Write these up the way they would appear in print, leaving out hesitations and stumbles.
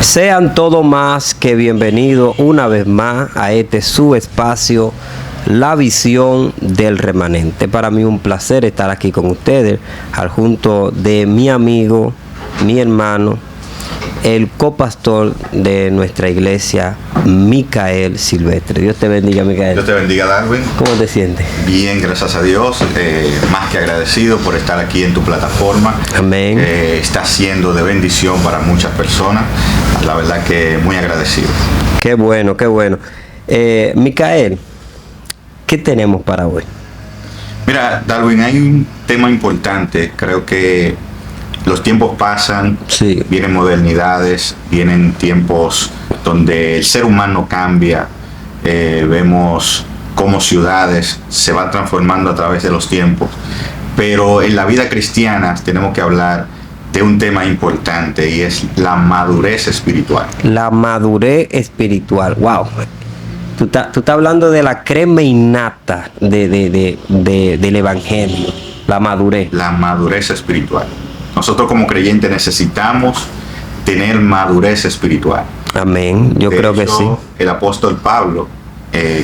Sean todos más que bienvenidos una vez más a este su espacio, La Visión del Remanente. Para mí un placer estar aquí con ustedes, al junto de mi amigo, mi hermano, el copastor de nuestra iglesia, Micael Silvestre. Dios te bendiga, Micael. Dios te bendiga, Darwin. ¿Cómo te sientes? Bien, gracias a Dios. Más que agradecido por estar aquí en tu plataforma. Amén. Está siendo de bendición para muchas personas. La verdad que muy agradecido. Qué bueno, qué bueno. Micael, ¿qué tenemos para hoy? Mira, Darwin, hay un tema importante. Creo que los tiempos pasan, Sí. Vienen modernidades, vienen tiempos donde el ser humano cambia. Vemos cómo ciudades se van transformando a través de los tiempos. Pero en la vida cristiana tenemos que hablar de un tema importante y es la madurez espiritual. La madurez espiritual. Wow. Tú estás hablando de la crema innata del evangelio. La madurez. La madurez espiritual. Nosotros como creyentes necesitamos tener madurez espiritual. Amén. Yo creo que sí. El apóstol Pablo,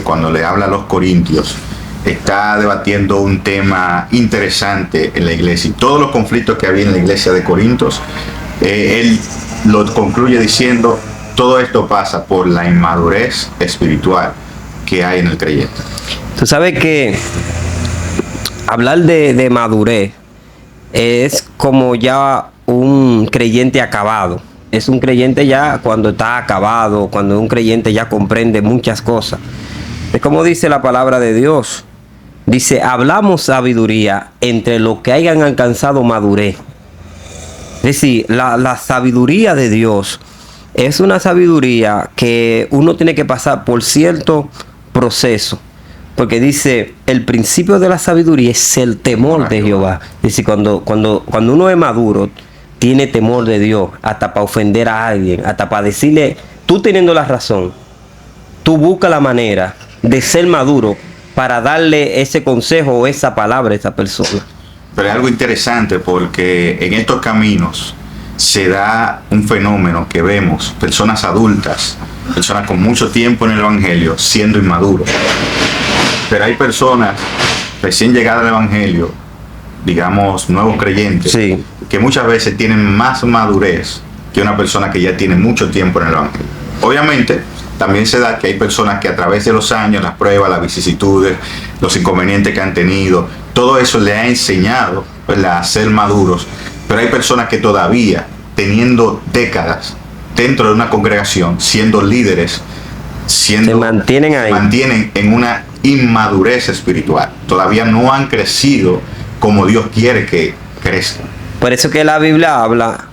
cuando le habla a los corintios, está debatiendo un tema interesante en la iglesia. Y todos los conflictos que había en la iglesia de Corintios, él lo concluye diciendo: todo esto pasa por la inmadurez espiritual que hay en el creyente. Tú sabes que hablar de madurez es como ya un creyente acabado. Es un creyente ya cuando está acabado, cuando un creyente ya comprende muchas cosas. Es como dice la palabra de Dios. Dice, hablamos sabiduría entre los que hayan alcanzado madurez. Es decir, la sabiduría de Dios es una sabiduría que uno tiene que pasar por cierto proceso. Porque dice, el principio de la sabiduría es el temor de Jehová. Dice, cuando uno es maduro, tiene temor de Dios, hasta para ofender a alguien, hasta para decirle, tú teniendo la razón, tú buscas la manera de ser maduro para darle ese consejo o esa palabra a esa persona. Pero es algo interesante porque en estos caminos se da un fenómeno que vemos, personas adultas, personas con mucho tiempo en el evangelio, siendo inmaduros. Pero hay personas recién llegadas al evangelio, digamos nuevos creyentes, Sí. que muchas veces tienen más madurez que una persona que ya tiene mucho tiempo en el evangelio. Obviamente, también se da que hay personas que a través de los años, las pruebas, las vicisitudes, los inconvenientes que han tenido, todo eso le ha enseñado, ¿verdad?, a ser maduros. Pero hay personas que todavía, teniendo décadas dentro de una congregación, siendo líderes, Se mantienen ahí. se mantienen en una inmadurez espiritual. Todavía no han crecido como Dios quiere que crezcan. Por eso que la Biblia habla,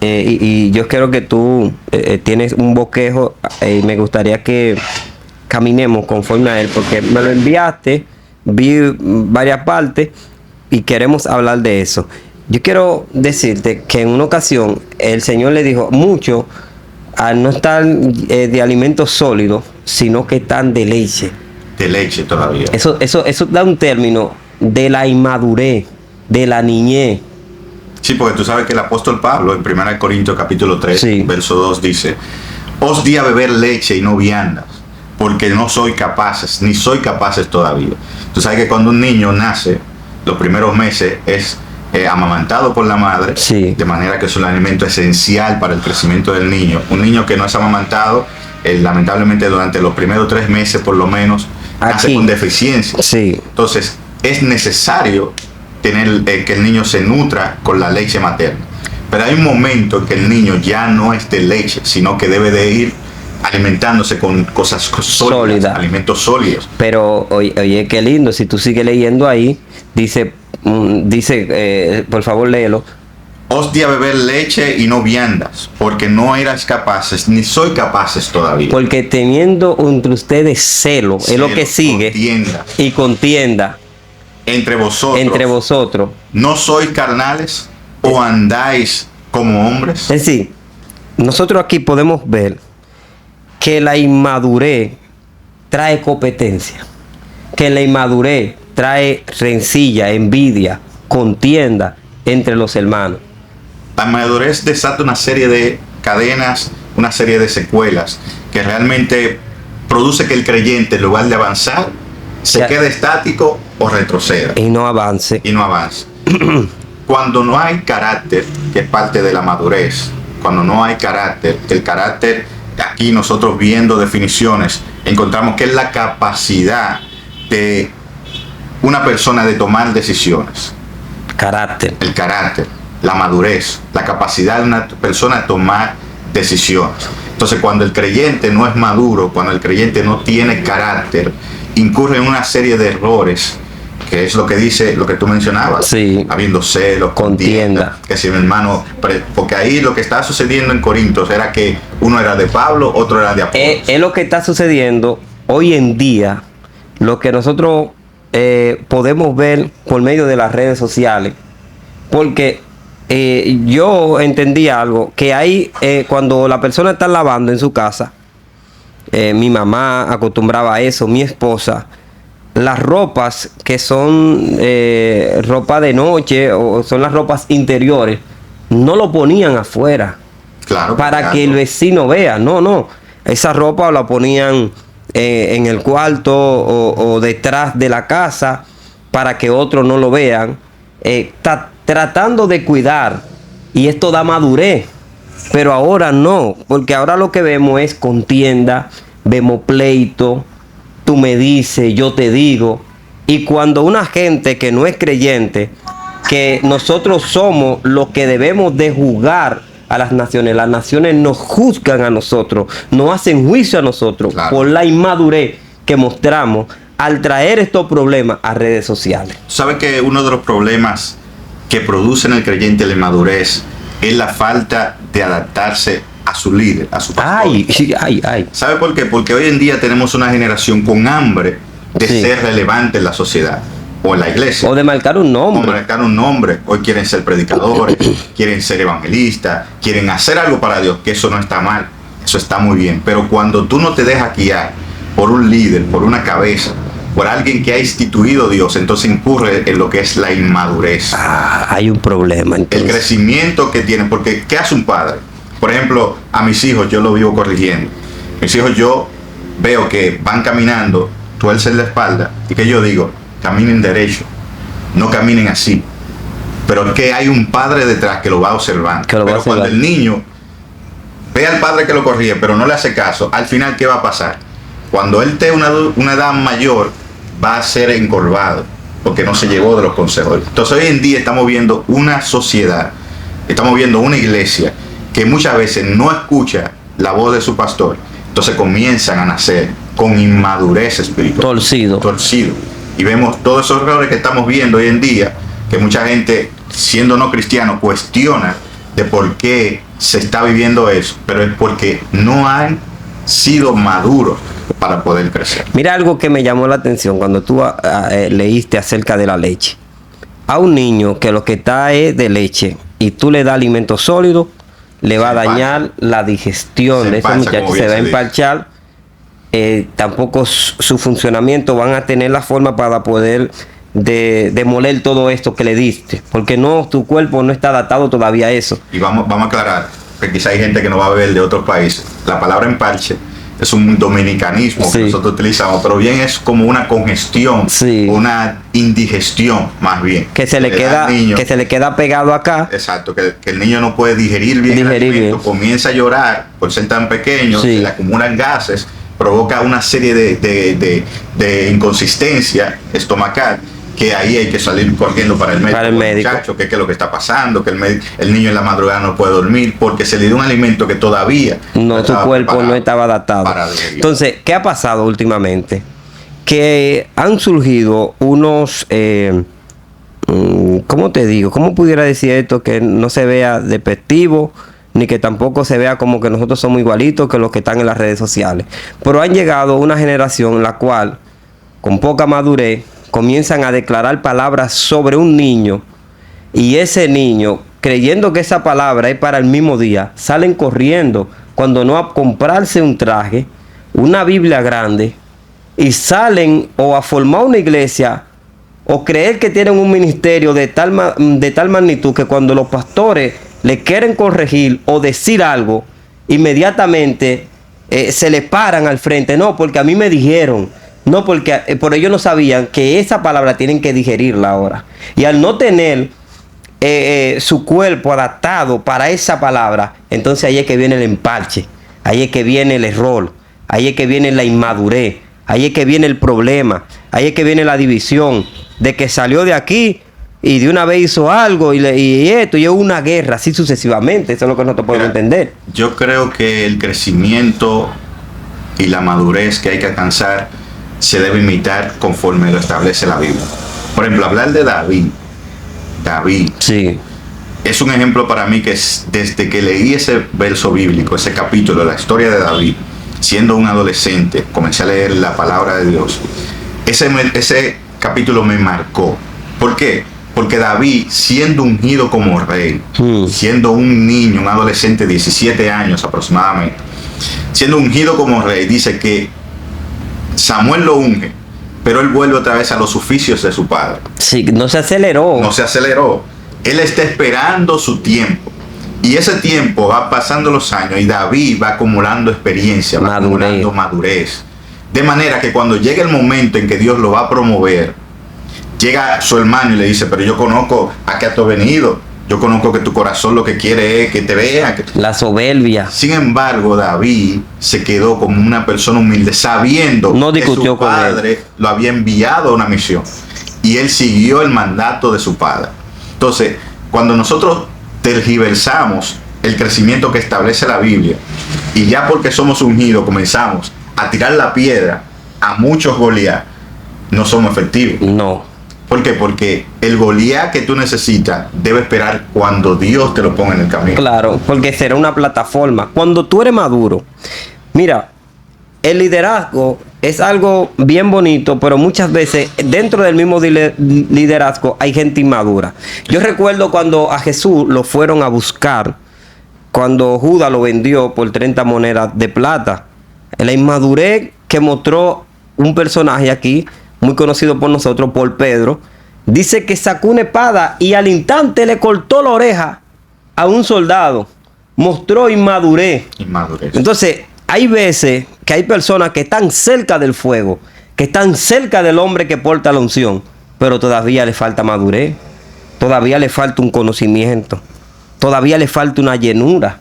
y yo quiero que tú tienes un bosquejo, y me gustaría que caminemos conforme a él, porque me lo enviaste, vi varias partes y queremos hablar de eso. Yo quiero decirte que en una ocasión el Señor le dijo, muchos al no estar de alimentos sólidos, sino que están de leche. De leche todavía. Eso da un término de la inmadurez, de la niñez. Sí, porque tú sabes que el apóstol Pablo en 1 Corintios capítulo 3, Sí. verso 2 dice: os di a beber leche y no viandas, porque no soy capaces, ni soy capaces todavía. Tú sabes que cuando un niño nace, los primeros meses es amamantado por la madre, Sí. de manera que es un alimento esencial para el crecimiento del niño. Un niño que no es amamantado, lamentablemente durante los primeros 3 meses por lo menos, nace Aquí. con deficiencia. Sí. Entonces, es necesario tener que el niño se nutra con la leche materna. Pero hay un momento en que el niño ya no es de leche, sino que debe de ir alimentándose con cosas sólidas, Sólida. alimentos sólidos. Pero oye, qué lindo, si tú sigues leyendo ahí, dice, por favor léelo. Os di a beber leche y no viandas, porque no eras capaces, ni soy capaces todavía. Porque teniendo entre ustedes celo, es lo que sigue, Contienda y contienda entre entre vosotros. ¿No sois carnales o andáis como hombres? Es decir, nosotros aquí podemos ver que la inmadurez trae competencia, que la inmadurez trae rencilla, envidia, contienda entre los hermanos. La madurez desata una serie de cadenas una serie de secuelas que realmente produce que el creyente, en lugar de avanzar, se quede estático o retroceda. Y no avance. Y no avance. Cuando no hay carácter, que es parte de la madurez, cuando no hay carácter, el carácter, aquí nosotros viendo definiciones, encontramos que es la capacidad de una persona de tomar decisiones. Carácter. El carácter, la madurez, la capacidad de una persona de tomar decisiones. Entonces, cuando el creyente no es maduro, cuando el creyente no tiene carácter, incurre en una serie de errores, que es lo que dice, lo que tú mencionabas, sí, habiendo celos, contienda, que si mi hermano, porque ahí lo que estaba sucediendo en Corintios era que uno era de Pablo, otro era de Apolos. Es lo que está sucediendo hoy en día, lo que nosotros podemos ver por medio de las redes sociales, porque yo entendí algo, que hay cuando la persona está lavando en su casa, mi mamá acostumbraba a eso, mi esposa, las ropas que son ropa de noche o son las ropas interiores, no lo ponían afuera, claro, para que el vecino vea. No, esa ropa la ponían en el cuarto o detrás de la casa para que otros no lo vean, tratando de cuidar, y esto da madurez. Pero ahora no, porque ahora lo que vemos es contienda, vemos pleito, tú me dices, yo te digo. Y cuando una gente que no es creyente, que nosotros somos los que debemos de juzgar a las naciones nos juzgan a nosotros, nos hacen juicio a nosotros, claro, por la inmadurez que mostramos al traer estos problemas a redes sociales. ¿Sabe que uno de los problemas que produce en el creyente la inmadurez es la falta de adaptarse a su líder, a su pastor? Ay. ¿Sabe por qué? Porque hoy en día tenemos una generación con hambre de ser relevante en la sociedad o en la iglesia. O de marcar un nombre. O marcar un nombre. Hoy quieren ser predicadores, quieren ser evangelistas, quieren hacer algo para Dios, que eso no está mal, eso está muy bien. Pero cuando tú no te dejas guiar por un líder, por una cabeza, por alguien que ha instituido Dios, entonces incurre en lo que es la inmadurez. Hay un problema entonces. El crecimiento que tienen, porque ¿qué hace un padre? Por ejemplo, a mis hijos yo lo vivo corrigiendo. Mis hijos yo veo que van caminando, tuercen la espalda, y que yo digo, caminen derecho, no caminen así. Pero que hay un padre detrás que lo va observando. Pero cuando el niño ve al padre que lo corrige, pero no le hace caso, al final, ¿qué va a pasar? Cuando él tenga una edad mayor, va a ser encorvado, porque no se llevó de los consejos. Entonces hoy en día estamos viendo una sociedad, estamos viendo una iglesia que muchas veces no escucha la voz de su pastor. Entonces comienzan a nacer con inmadurez espiritual. Torcido. Y vemos todos esos errores que estamos viendo hoy en día, que mucha gente, siendo no cristiano, cuestiona de por qué se está viviendo eso, pero es porque no han sido maduros para poder crecer. Mira algo que me llamó la atención cuando tú leíste acerca de la leche. A un niño que lo que está es de leche y tú le das alimento sólido, le va a dañar la digestión de ese muchacho, se va a empalchar. Tampoco su funcionamiento van a tener la forma para poder demoler todo esto que le diste, porque no, tu cuerpo no está adaptado todavía a eso. Y vamos a aclarar, que quizá hay gente que no va a ver de otros países. La palabra empalche es un dominicanismo que nosotros utilizamos, pero bien es como una congestión, una indigestión más bien. Que se le queda pegado acá. Exacto, que el niño no puede digerir bien el alimento, comienza a llorar por ser tan pequeño, se le acumulan gases, provoca una serie de inconsistencia estomacal, que ahí hay que salir corriendo para el médico. Muchacho, ¿qué es lo que está pasando? Que el niño en la madrugada no puede dormir porque se le dio un alimento que todavía su cuerpo no estaba adaptado. Entonces, ¿qué ha pasado últimamente? Que han surgido unos, ¿cómo te digo? ¿Cómo pudiera decir esto? Que no se vea despectivo, ni que tampoco se vea como que nosotros somos igualitos que los que están en las redes sociales. Pero han llegado una generación en la cual, con poca madurez, comienzan a declarar palabras sobre un niño, y ese niño, creyendo que esa palabra es para el mismo día, salen corriendo, cuando no, a comprarse un traje, una Biblia grande, y salen o a formar una iglesia o creer que tienen un ministerio de tal magnitud que cuando los pastores le quieren corregir o decir algo, inmediatamente se le paran al frente. No, porque a mí me dijeron. No, porque por ellos no sabían que esa palabra tienen que digerirla ahora. Y al no tener su cuerpo adaptado para esa palabra, entonces ahí es que viene el empalche, ahí es que viene el error, ahí es que viene la inmadurez, ahí es que viene el problema, ahí es que viene la división, de que salió de aquí y de una vez hizo algo y esto, y hubo una guerra, así sucesivamente. Eso es lo que nosotros podemos entender. Yo creo que el crecimiento y la madurez que hay que alcanzar se debe imitar conforme lo establece la Biblia. Por ejemplo, hablar de David. Sí. Es un ejemplo para mí que desde que leí ese verso bíblico, ese capítulo, la historia de David, siendo un adolescente, comencé a leer la palabra de Dios. Ese capítulo me marcó. ¿Por qué? Porque David, siendo ungido como rey, siendo un niño, un adolescente de 17 años aproximadamente, siendo ungido como rey, dice que Samuel lo unge, pero él vuelve otra vez a los oficios de su padre. Sí, no se aceleró. No se aceleró. Él está esperando su tiempo. Y ese tiempo va pasando los años y David va acumulando experiencia, va acumulando madurez. De manera que cuando llega el momento en que Dios lo va a promover, llega su hermano y le dice, pero yo conozco a qué tú has venido. Yo conozco que tu corazón lo que quiere es que te vea. La soberbia. Sin embargo, David se quedó como una persona humilde, sabiendo que su padre lo había enviado a una misión. Y él siguió el mandato de su padre. Entonces, cuando nosotros tergiversamos el crecimiento que establece la Biblia, y ya porque somos ungidos comenzamos a tirar la piedra a muchos Goliat, no somos efectivos. No. ¿Por qué? Porque el Goliat que tú necesitas debe esperar cuando Dios te lo ponga en el camino. Claro, porque será una plataforma. Cuando tú eres maduro, mira, el liderazgo es algo bien bonito, pero muchas veces dentro del mismo liderazgo hay gente inmadura. Yo recuerdo cuando a Jesús lo fueron a buscar, cuando Judas lo vendió por 30 monedas de plata. La inmadurez que mostró un personaje aquí, muy conocido por nosotros, por Pedro, dice que sacó una espada y al instante le cortó la oreja a un soldado. Mostró inmadurez. Entonces, hay veces que hay personas que están cerca del fuego, que están cerca del hombre que porta la unción, pero todavía le falta madurez, todavía le falta un conocimiento, todavía le falta una llenura.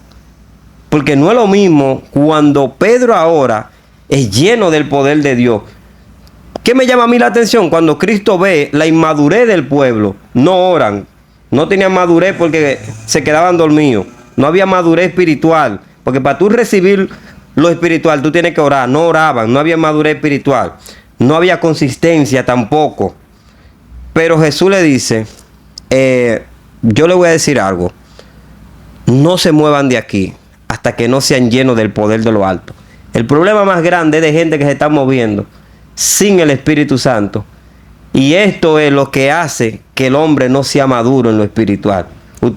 Porque no es lo mismo cuando Pedro ahora es lleno del poder de Dios. ¿Qué me llama a mí la atención? Cuando Cristo ve la inmadurez del pueblo, no oran, no tenían madurez porque se quedaban dormidos, no había madurez espiritual, porque para tú recibir lo espiritual tú tienes que orar, no oraban, no había madurez espiritual, no había consistencia tampoco. Pero Jesús le dice, yo le voy a decir algo, no se muevan de aquí hasta que no sean llenos del poder de lo alto. El problema más grande es de gente que se está moviendo sin el Espíritu Santo. Y esto es lo que hace que el hombre no sea maduro en lo espiritual.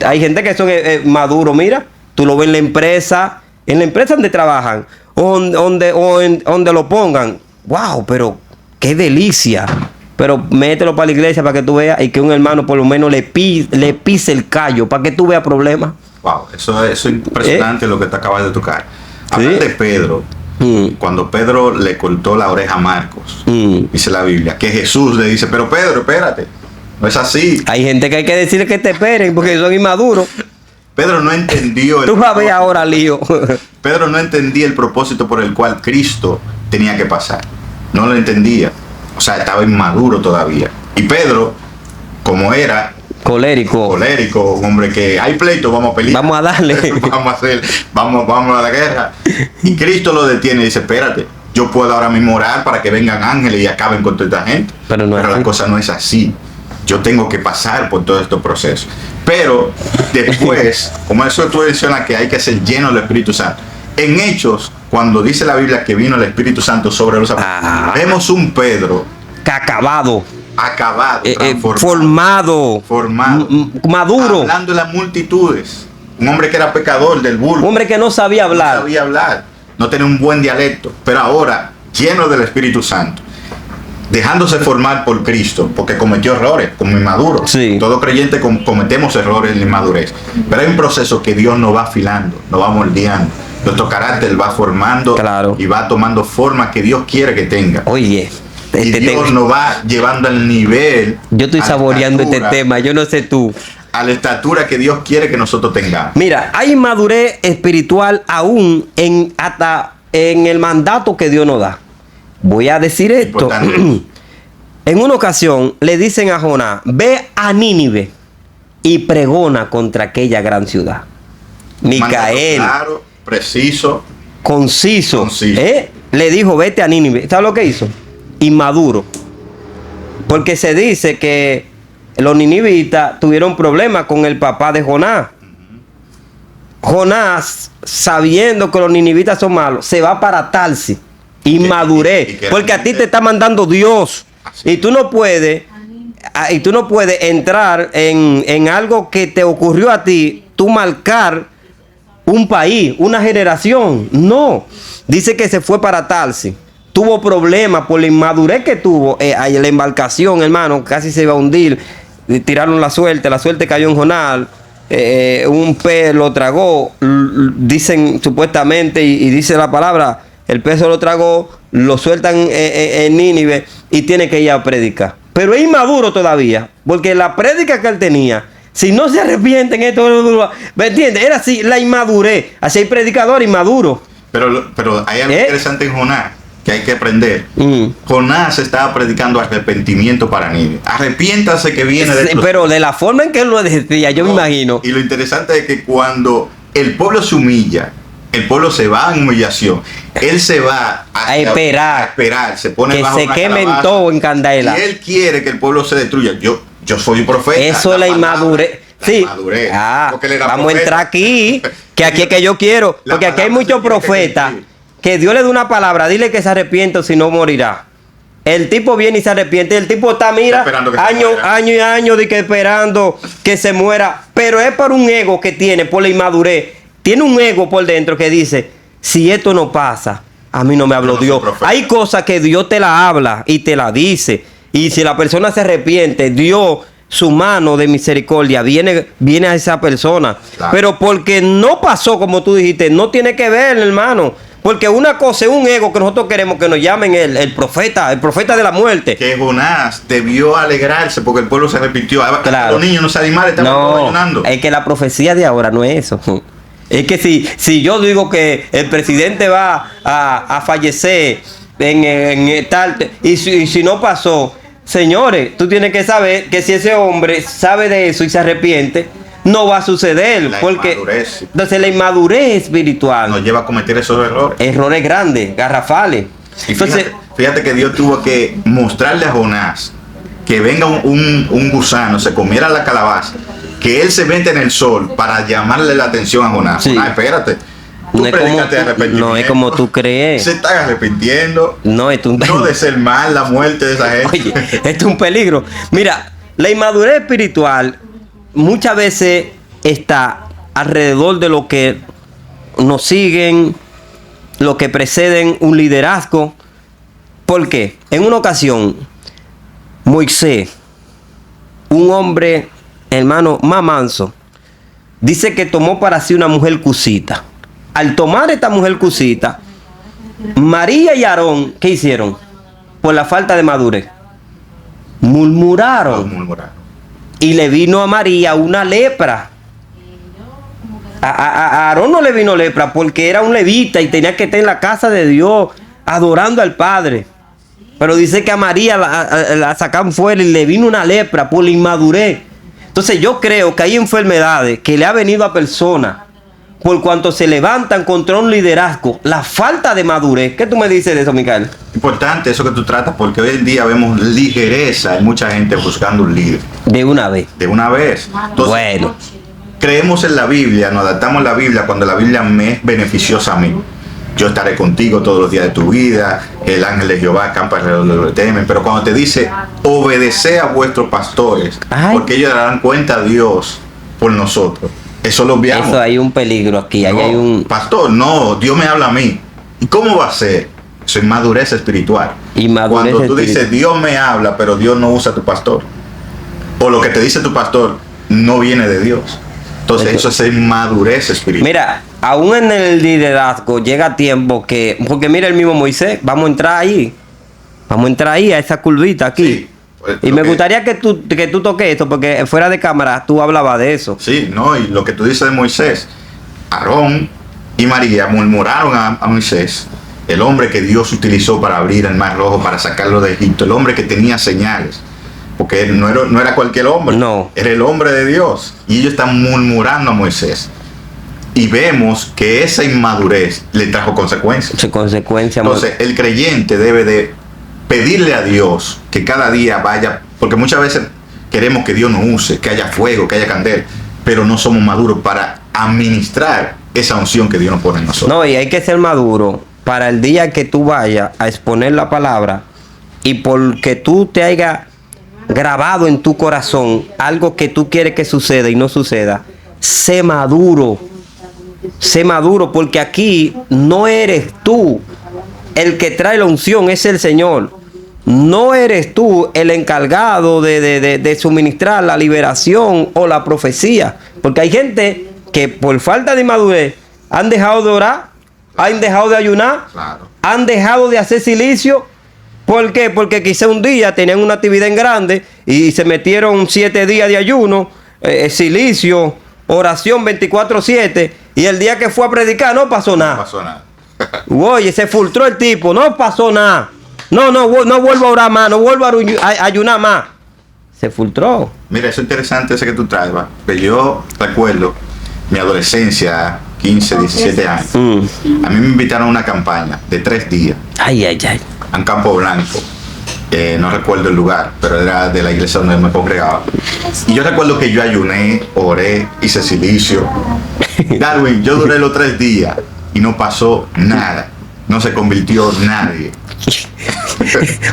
Hay gente que son maduros, mira, tú lo ves en la empresa donde trabajan, o donde lo pongan. ¡Wow! Pero qué delicia. Pero mételo para la iglesia para que tú veas y que un hermano por lo menos le pise el callo para que tú veas problemas. Wow, eso es impresionante lo que te acabas de tocar. Hablar de Pedro. Cuando Pedro le cortó la oreja a Marcos, dice la Biblia, que Jesús le dice, pero Pedro, espérate, no es así. Hay gente que hay que decirle que te esperen porque son inmaduros. Pedro no entendió tú vas a ver ahora, lío. Pedro no entendía el propósito por el cual Cristo tenía que pasar. No lo entendía. O sea, estaba inmaduro todavía. Y Pedro, como era colérico, un hombre que hay pleito, vamos a pelear. Vamos a darle. vamos a la guerra. Y Cristo lo detiene y dice, espérate, yo puedo ahora mismo orar para que vengan ángeles y acaben con toda esta gente. Pero la cosa no es así. Yo tengo que pasar por todos estos procesos. Pero después, como eso tú mencionas que hay que ser lleno del Espíritu Santo. En Hechos, cuando dice la Biblia que vino el Espíritu Santo sobre los apóstoles, vemos un Pedro acabado, formado, maduro, hablando de las multitudes. Un hombre que era pecador del vulgo. Un hombre que no sabía hablar. No tenía un buen dialecto, pero ahora lleno del Espíritu Santo, dejándose formar por Cristo, porque cometió errores como inmaduro. Sí. Todo creyente cometemos errores en la inmadurez, pero hay un proceso que Dios nos va afilando, nos va moldeando, Nuestro carácter va formando Claro. y va tomando forma que Dios quiere que tenga. Oye, Y Dios nos va llevando al nivel. yo estoy a la saboreando este estatura, tema, yo no sé tú. a la estatura que Dios quiere que nosotros tengamos. Mira, hay madurez espiritual aún hasta en el mandato que Dios nos da. Voy a decir esto. Importante. En una ocasión le dicen a Jonás, ve a Nínive y pregona contra aquella gran ciudad. Micael, Mandato claro, preciso. conciso, Conciso. le dijo, vete a Nínive. ¿Sabes lo que hizo? Inmaduro. Porque se dice que los ninivitas tuvieron problemas con el papá de Jonás. Jonás, sabiendo que los ninivitas son malos, se va para Tarsis. Inmadurez. y que Porque a ti realmente- te está mandando Dios. Así. Y tú no puedes entrar en algo que te ocurrió a ti, tú marcar un país, una generación. No. Dice que se fue para Tarsis. Tuvo problemas por la inmadurez que tuvo. La embarcación, hermano, casi se iba a hundir. Tiraron la suerte cayó en Jonás. Un pez lo tragó. Dicen supuestamente, y dice la palabra, el pez lo tragó, lo sueltan en Nínive y tiene que ir a predicar. Pero es inmaduro todavía, porque la prédica que él tenía, si no se arrepienten, esto, ¿me entiendes? Era así, la inmadurez. Así hay predicadores inmaduros. Pero hay algo interesante en Jonás que hay que aprender. Mm. Jonás estaba predicando arrepentimiento para Nínive. Arrepiéntase que viene de Sí, pero de la forma en que él lo decía, yo me imagino. Y lo interesante es que cuando el pueblo se humilla, el pueblo se va en humillación, él se va A esperar. se pone Que bajo se una quemen calabaza, todo en candela. y él quiere que el pueblo se destruya. Yo soy profeta. Eso es la inmadurez. La Sí. inmadurez. Porque él era Vamos profeta. a entrar aquí. Que aquí es que yo quiero. La Porque aquí hay palabra muchos se tiene que profetas cumplir. que Dios le da una palabra. Dile que se arrepiente o si no morirá. El tipo viene y se arrepiente. El tipo está, mira, Esperando que se año muera. y año de que esperando que se muera. Pero es por un ego que tiene, por la inmadurez. Tiene un ego por dentro que dice, si esto no pasa, a mí no me habló Yo no soy Dios. profeta. Hay cosas que Dios te la habla y te la dice. Y si la persona se arrepiente, Dios, su mano de misericordia viene a esa persona. Claro. Pero porque no pasó como tú dijiste, no tiene que ver, hermano. Porque una cosa es un ego que nosotros queremos que nos llamen el profeta de la muerte. Que Jonás debió alegrarse porque el pueblo se arrepintió. Claro. Los niños no se animaron, estaban todos No, ayunando. es que la profecía de ahora no es eso. Es que si yo digo que el presidente va a fallecer en tal, y si no pasó, señores, tú tienes que saber que si ese hombre sabe de eso y se arrepiente, no va a suceder. La Porque inmadurez. entonces la inmadurez espiritual, Nos lleva a cometer esos errores. errores grandes, garrafales. Y Entonces, fíjate que Dios tuvo que mostrarle a Jonás que venga un gusano, se comiera la calabaza, que él se mete en el sol para llamarle la atención a Jonás. Sí. Jonás, espérate. Tú no es, como predicaste tú, arrepentimiento. no es como tú crees. Se está arrepintiendo. No, es un No de ser mal la muerte de esa gente. Oye, esto es un peligro. Mira, la inmadurez espiritual muchas veces está alrededor de lo que nos siguen, lo que preceden un liderazgo. ¿Por qué? En una ocasión, Moisés, un hombre, hermano, más manso, dice que tomó para sí una mujer cusita. Al tomar esta mujer cusita, María y Aarón, ¿qué hicieron? Por la falta de madurez. Todos Murmuraron. murmuraron. Y le vino a María una lepra. A Aarón no le vino lepra porque era un levita y tenía que estar en la casa de Dios adorando al Padre. Pero dice que a María la sacaron fuera y le vino una lepra por la inmadurez. Entonces yo creo que hay enfermedades que le ha venido a personas por cuanto se levantan contra un liderazgo, la falta de madurez. ¿Qué tú me dices de eso, Micael? Importante eso que tú tratas, porque hoy en día vemos ligereza. Hay mucha gente buscando un líder. De una vez. De una vez. Entonces, Bueno. creemos en la Biblia, nos adaptamos a la Biblia cuando la Biblia me es beneficiosa a mí. Yo estaré contigo todos los días de tu vida, el ángel de Jehová acampa alrededor de los que temen. Pero cuando te dice, obedeced a vuestros pastores, Ay. porque ellos darán cuenta a Dios por nosotros. Eso lo obviamos. Eso hay un peligro aquí. Ahí No, hay un... pastor, no, Dios me habla a mí. ¿Y cómo va a ser? Eso es madurez espiritual. Inmadurez Cuando tú espiritual. dices, Dios me habla, pero Dios no usa a tu pastor. O lo que te dice tu pastor no viene de Dios. Entonces eso es inmadurez espiritual. Mira, aún en el liderazgo llega tiempo que, porque mira el mismo Moisés, vamos a entrar ahí a esa curvita aquí. Sí, pues, y me gustaría que tú toques esto, porque fuera de cámara tú hablabas de eso. Sí, no, y lo que tú dices de Moisés, Aarón y María murmuraron a Moisés, el hombre que Dios utilizó para abrir el mar rojo, para sacarlo de Egipto, el hombre que tenía señales, porque no era cualquier hombre, no, era el hombre de Dios, y ellos están murmurando a Moisés, y vemos que esa inmadurez le trajo consecuencias. Entonces el creyente debe de pedirle a Dios que cada día vaya, porque muchas veces queremos que Dios nos use, que haya fuego, que haya candela, pero no somos maduros para administrar esa unción que Dios nos pone en nosotros. No, y hay que ser maduro para el día que tú vayas a exponer la palabra y porque tú te hayas grabado en tu corazón algo que tú quieres que suceda y no suceda. Sé maduro, porque aquí no eres tú el que trae la unción, es el Señor. No eres tú el encargado de suministrar la liberación o la profecía. Porque hay gente que por falta de madurez han dejado de orar, han dejado de ayunar, claro, han dejado de hacer silicio. ¿Por qué? Porque quizá un día tenían una actividad en grande y se metieron 7 días de ayuno, silicio, oración 24/7, y el día que fue a predicar no pasó nada. No pasó nada. Oye, se frustró el tipo, no pasó nada. No vuelvo a orar más, no vuelvo a ayunar más. Se frustró. Mira, eso es interesante ese que tú traes, ¿va? Que yo recuerdo mi adolescencia, 15, 17 años. A mí me invitaron a una campaña de 3 días. Ay. A un Campo Blanco. No recuerdo el lugar, pero era de la iglesia donde me congregaba. Y yo recuerdo que yo ayuné, oré, hice silicio. Darwin, yo duré los 3 días y no pasó nada. No se convirtió nadie.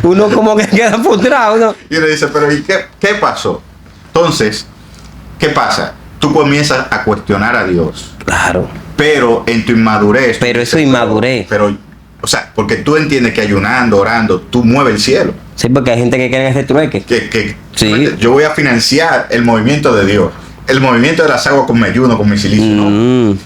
Uno como que queda frustrado, ¿no? Y uno dice, pero ¿y qué pasó? Entonces, ¿qué pasa? Tú comienzas a cuestionar a Dios. Claro. Pero en tu inmadurez. Pero eso es inmadurez. Pero, o sea, porque tú entiendes que ayunando, orando, tú mueves el cielo. Sí, porque hay gente que quiere hacer trueque. Sí. Yo voy a financiar el movimiento de Dios. El movimiento de las aguas con mi ayuno, con mi silicio. ¿No?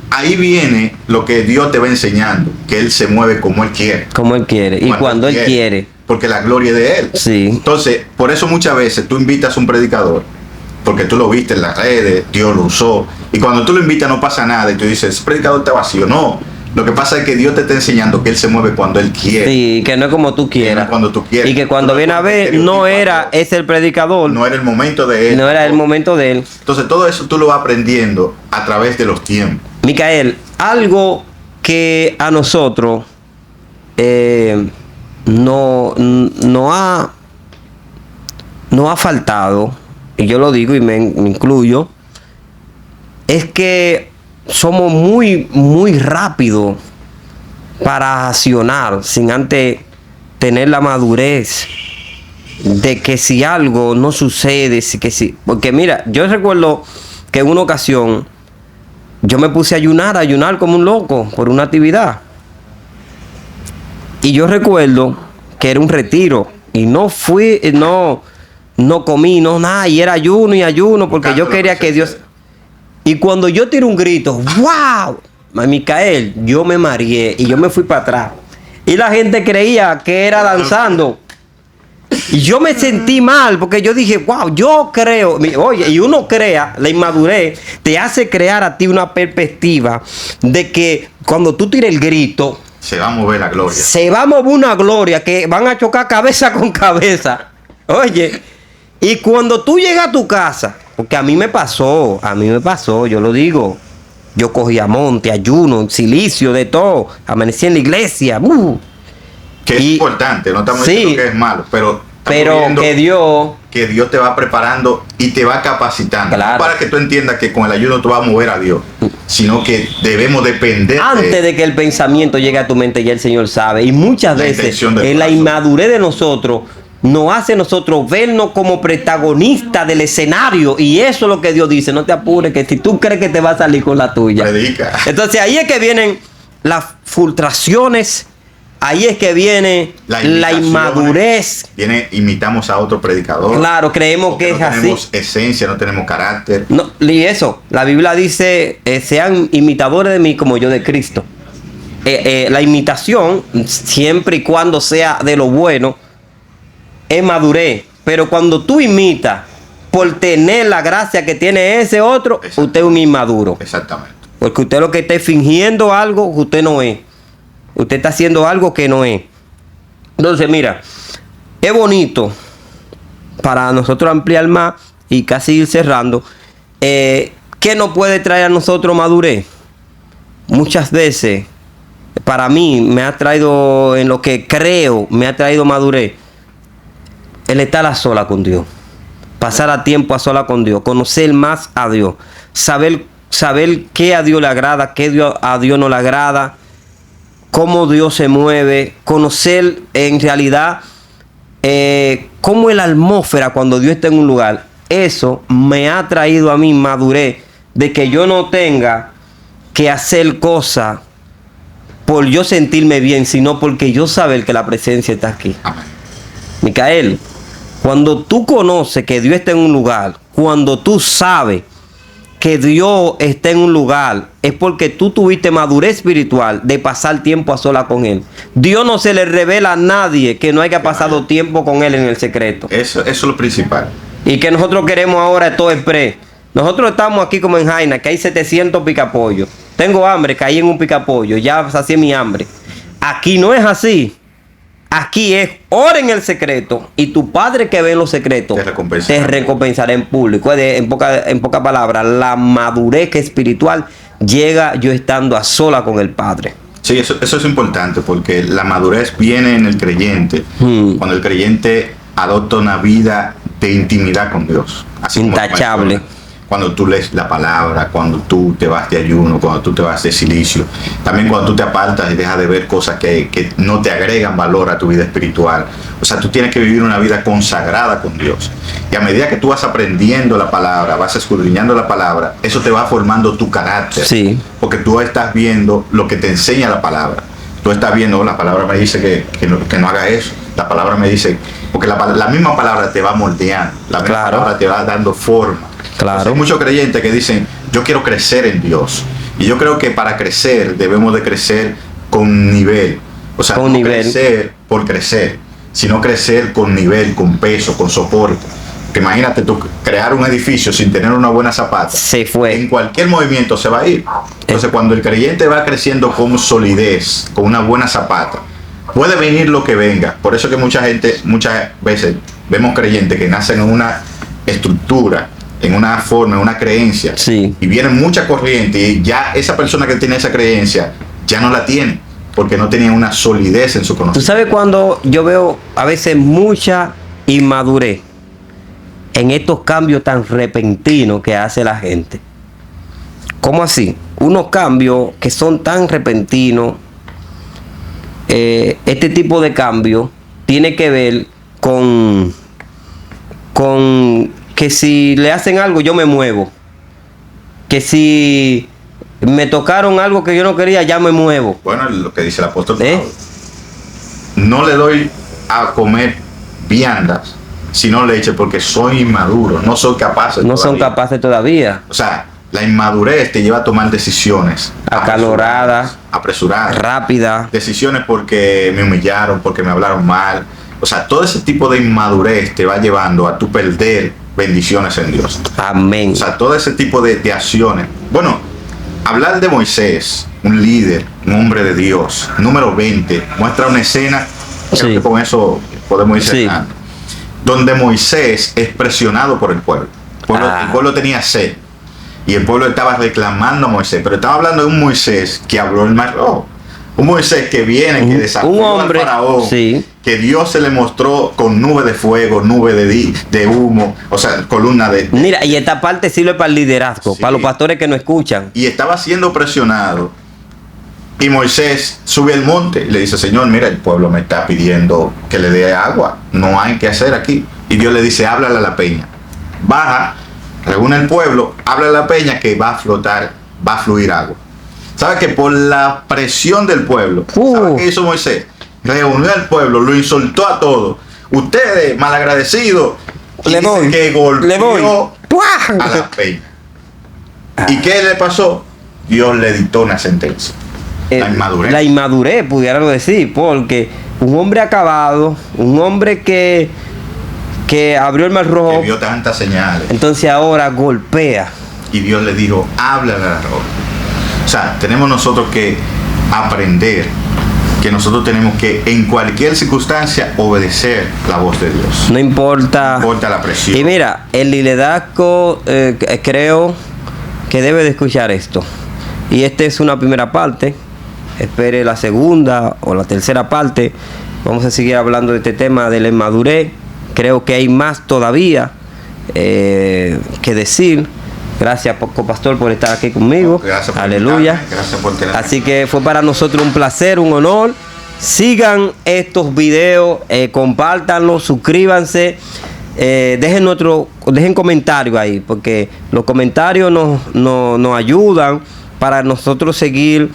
Ahí viene lo que Dios te va enseñando, que Él se mueve como Él quiere. Como Él quiere. Y cuando Él quiere. Porque la gloria es de Él. Sí. Entonces, por eso muchas veces tú invitas a un predicador, porque tú lo viste en las redes, Dios lo usó, y cuando tú lo invitas no pasa nada, y tú dices, ese predicador está vacío. No, lo que pasa es que Dios te está enseñando que Él se mueve cuando Él quiere. Sí, que no es como tú quieras. No es cuando tú quieres. Y que cuando viene a ver, no era ese el predicador. No era el momento de Él. No era el momento de Él. Entonces todo eso tú lo vas aprendiendo a través de los tiempos. Micael, algo que a nosotros no ha faltado, y yo lo digo y me incluyo, es que somos muy rápidos para accionar sin antes tener la madurez de que si algo no sucede, porque mira, yo recuerdo que en una ocasión yo me puse a ayunar como un loco por una actividad. Y yo recuerdo que era un retiro y no comí, nada, y era ayuno porque yo quería que Dios. Y cuando yo tiré un grito, ¡wow! Micael, yo me mareé y yo me fui para atrás. Y la gente creía que era danzando. Y yo me sentí mal porque yo dije, wow, yo creo, oye, y uno crea, la inmadurez te hace crear a ti una perspectiva de que cuando tú tires el grito, se va a mover la gloria. Se va a mover una gloria que van a chocar cabeza con cabeza. Oye, y cuando tú llegas a tu casa, porque a mí me pasó, yo lo digo, yo cogía monte, ayuno, silicio, de todo, amanecí en la iglesia. Que es importante, no estamos diciendo que es malo, pero que Dios te va preparando y te va capacitando. Claro. No para que tú entiendas que con el ayuno tú vas a mover a Dios, sino que debemos depender antes de que el pensamiento llegue a tu mente, ya el Señor sabe. Y muchas veces en la inmadurez de nosotros nos hace nosotros vernos como protagonistas del escenario, y eso es lo que Dios dice: no te apures, que si tú crees que te va a salir con la tuya. Predica. Entonces ahí es que vienen las frustraciones, ahí es que viene la inmadurez. Imitamos a otro predicador. Claro, creemos que es así. No tenemos esencia, no tenemos carácter. No, y eso, la Biblia dice, sean imitadores de mí como yo de Cristo. La imitación, siempre y cuando sea de lo bueno, es madurez. Pero cuando tú imitas por tener la gracia que tiene ese otro, usted es un inmaduro. Exactamente. Porque usted lo que está fingiendo algo que usted no es. Usted está haciendo algo que no es. Entonces, mira, es bonito para nosotros ampliar más y casi ir cerrando. ¿Qué nos puede traer a nosotros madurez? Muchas veces, para mí, me ha traído, en lo que creo, me ha traído madurez, el estar a sola con Dios. Pasar a tiempo a sola con Dios. Conocer más a Dios. Saber qué a Dios le agrada, qué a Dios no le agrada. Cómo Dios se mueve. Conocer en realidad cómo es la atmósfera cuando Dios está en un lugar. Eso me ha traído a mí madurez. De que yo no tenga que hacer cosas por yo sentirme bien, sino porque yo saber que la presencia está aquí. Amén. Micael, cuando tú conoces que Dios está en un lugar, cuando tú sabes que Dios está en un lugar, es porque tú tuviste madurez espiritual de pasar tiempo a sola con Él. Dios no se le revela a nadie que no haya pasado tiempo con Él en el secreto. Eso es lo principal. Y que nosotros queremos ahora todo express. Nosotros estamos aquí como en Jaina, que hay 700 picapollos. Tengo hambre, caí en un picapollo, ya sacié mi hambre. Aquí no es así. Aquí es ora en el secreto y tu Padre que ve en los secretos te recompensará en público. En poca palabra, la madurez que espiritual llega yo estando a sola con el Padre. Sí, eso es importante porque la madurez viene en el creyente cuando el creyente adopta una vida de intimidad con Dios. Así intachable. Cuando tú lees la palabra, cuando tú te vas de ayuno, cuando tú te vas de silicio, también cuando tú te apartas y dejas de ver cosas que no te agregan valor a tu vida espiritual. O sea, tú tienes que vivir una vida consagrada con Dios. Y a medida que tú vas aprendiendo la palabra, vas escudriñando la palabra, eso te va formando tu carácter. Sí. Porque tú estás viendo lo que te enseña la palabra. Tú estás viendo, la palabra me dice que no haga eso. La palabra me dice, porque la misma palabra te va moldeando. La misma palabra te va dando forma. Claro. Entonces, hay muchos creyentes que dicen, yo quiero crecer en Dios. Y yo creo que para crecer debemos de crecer con nivel. O sea, no crecer por crecer, sino crecer con nivel, con peso, con soporte. Que imagínate tú crear un edificio sin tener una buena zapata. Se fue. En cualquier movimiento se va a ir. Entonces, cuando el creyente va creciendo con solidez, con una buena zapata, puede venir lo que venga. Por eso que muchas veces vemos creyentes que nacen en una estructura, en una forma, en una creencia, sí, y viene mucha corriente y ya esa persona que tiene esa creencia ya no la tiene porque no tenía una solidez en su conocimiento. Tú sabes cuando yo veo a veces mucha inmadurez en estos cambios tan repentinos que hace la gente. ¿Cómo así? Unos cambios que son tan repentinos. Este tipo de cambio tiene que ver con que si le hacen algo yo me muevo, que si me tocaron algo que yo no quería ya me muevo. Bueno, lo que dice el apóstol Pablo, no le doy a comer viandas sino leche porque soy inmaduro, no soy capaz no son capaces todavía. O sea, la inmadurez te lleva a tomar decisiones acaloradas, apresuradas, rápidas, decisiones porque me humillaron, porque me hablaron mal. O sea, todo ese tipo de inmadurez te va llevando a tu perder bendiciones en Dios. Amén. O sea, todo ese tipo de acciones. Bueno, hablar de Moisés, un líder, un hombre de Dios, número 20, muestra una escena, creo que con eso podemos ir cerrando, donde Moisés es presionado por el pueblo. El pueblo tenía sed y el pueblo estaba reclamando a Moisés, pero estaba hablando de un Moisés que habló el mar rojo. Un Moisés que viene, que desafió al faraón, que Dios se le mostró con nube de fuego, nube de humo, o sea, columna de... Mira, y esta parte sirve para el liderazgo, para los pastores que no escuchan. Y estaba siendo presionado. Y Moisés sube al monte y le dice, Señor, mira, el pueblo me está pidiendo que le dé agua, no hay que hacer aquí. Y Dios le dice, háblale a la peña. Baja, reúne el pueblo, háblale a la peña que va a flotar, va a fluir agua. ¿Sabe que por la presión del pueblo, ¿sabe qué hizo Moisés? reunió al pueblo, lo insultó a todos. Ustedes, malagradecidos, le doy, que golpeó ¡Puah! a la peña. ¿Y qué le pasó? Dios le dictó una sentencia. La inmadurez. La inmadurez, pudiéramos decir, porque un hombre acabado, un hombre que abrió el mar rojo, que vio tantas señales. Entonces ahora golpea. Y Dios le dijo, háblale a la roca. O sea, tenemos nosotros que aprender que nosotros tenemos que en cualquier circunstancia obedecer la voz de Dios. No importa. No importa la presión. Y mira, el liderazgo creo que debe de escuchar esto. Y esta es una primera parte. Espere la segunda o la tercera parte. Vamos a seguir hablando de este tema de la inmadurez. Creo que hay más todavía que decir. Gracias, copastor, por estar aquí conmigo. Gracias por Aleluya. Gracias por tenerme. Así que fue para nosotros un placer, un honor. Sigan estos videos, compártanlos, suscríbanse. Dejen comentarios ahí, porque los comentarios nos ayudan para nosotros seguir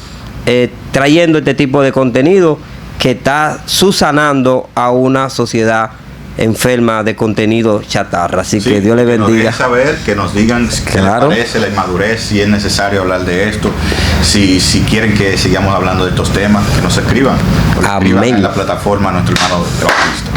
trayendo este tipo de contenido que está subsanando a una sociedad enferma de contenido chatarra. Así que Dios les bendiga. Que nos digan qué les parece la inmadurez, si es necesario hablar de esto, si quieren que sigamos hablando de estos temas, que nos escriban. Amén. En la plataforma nuestro hermano Bautista.